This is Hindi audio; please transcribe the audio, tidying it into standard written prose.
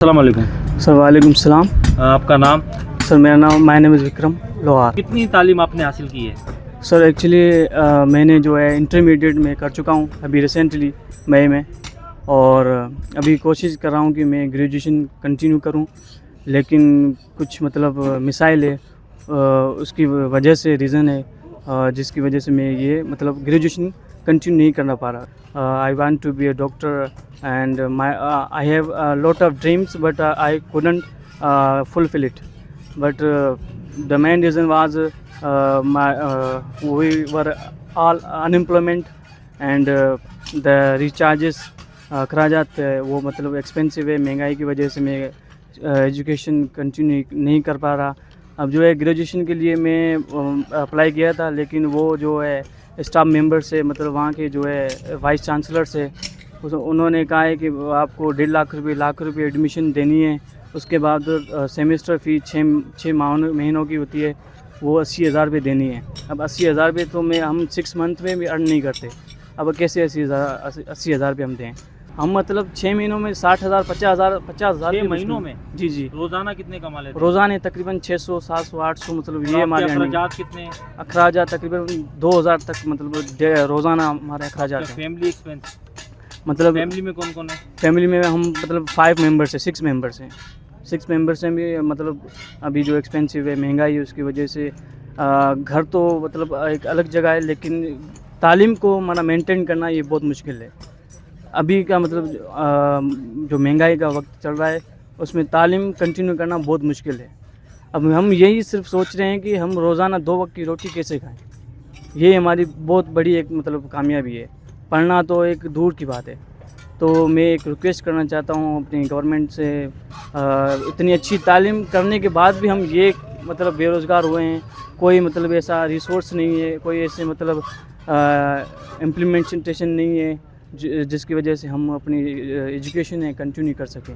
अस्सलाम वालेकुम। सर वालेकुम सलाम। आपका नाम? सर मेरा नाम माय नेम इज़ विक्रम लोहार। कितनी तालीम आपने हासिल की है? सर एक्चुअली मैंने जो है इंटरमीडिएट में कर चुका हूँ अभी रिसेंटली मई में, और अभी कोशिश कर रहा हूँ कि मैं ग्रेजुएशन कंटिन्यू करूँ, लेकिन कुछ मतलब मिसाइल है, उसकी वजह से रीज़न है, जिसकी वजह से मैं ये मतलब ग्रेजुएशन कंटिन्यू नहीं करना पा रहा। I want to be a doctor and I have lot of dreams but I couldn't fulfill it. But the main reason was we were all unemployment and the recharges अखराजात वो मतलब एक्सपेंसिव है, महंगाई की वजह से मैं एजुकेशन कंटिन्यू नहीं कर पा रहा। अब जो है ग्रेजुएशन के लिए मैं अप्लाई किया था, लेकिन वो जो है स्टाफ मेंबर से मतलब वहाँ के जो है वाइस चांसलर से उन्होंने कहा है कि आपको 1.5 लाख रुपये एडमिशन देनी है, उसके बाद सेमेस्टर फ़ी 6 महीनों की होती है, वो 80,000 रुपये देनी है। अब 80,000 रुपये तो हम 6 मंथ में भी अर्न नहीं करते, अब कैसे 80,000 रुपये हम दें? हम मतलब 6 महीनों में 60,000 50,000 6 महीनों में? जी। रोज़ाना कितने कमा लेते हैं? रोज़ाना तकरीबन 600 700 800 मतलब ये हमारे अखराजात कितने हैं? अखराजात तकरीबन 2,000 तक मतलब रोज़ाना हमारे अखराजात हैं। Family expense? मतलब फैमिली में कौन कौन है? फैमिली में हम मतलब 5 मेंबर्स हैं, 6 मेंबर्स हैं। 6 मेंबर्स हैं भी मतलब अभी जो एक्सपेंसिव है, महंगाई है, उसकी वजह से घर तो मतलब एक अलग जगह है, लेकिन तालीम को माना मेंटेन करना ये बहुत मुश्किल है। अभी का मतलब जो महंगाई का वक्त चल रहा है, उसमें तालीम कंटिन्यू करना बहुत मुश्किल है। अब हम यही सिर्फ सोच रहे हैं कि हम रोज़ाना 2 वक्त की रोटी कैसे खाएं। ये हमारी बहुत बड़ी एक मतलब कामयाबी है। पढ़ना तो एक दूर की बात है। तो मैं एक रिक्वेस्ट करना चाहता हूँ अपनी गवर्नमेंट से, इतनी अच्छी तालीम करने के बाद भी हम ये मतलब बेरोज़गार हुए हैं, कोई मतलब ऐसा रिसोर्स नहीं है, कोई ऐसे मतलब इम्प्लीमेंटेशन नहीं है जिसकी वजह से हम अपनी एजुकेशन है कंटिन्यू कर सकें।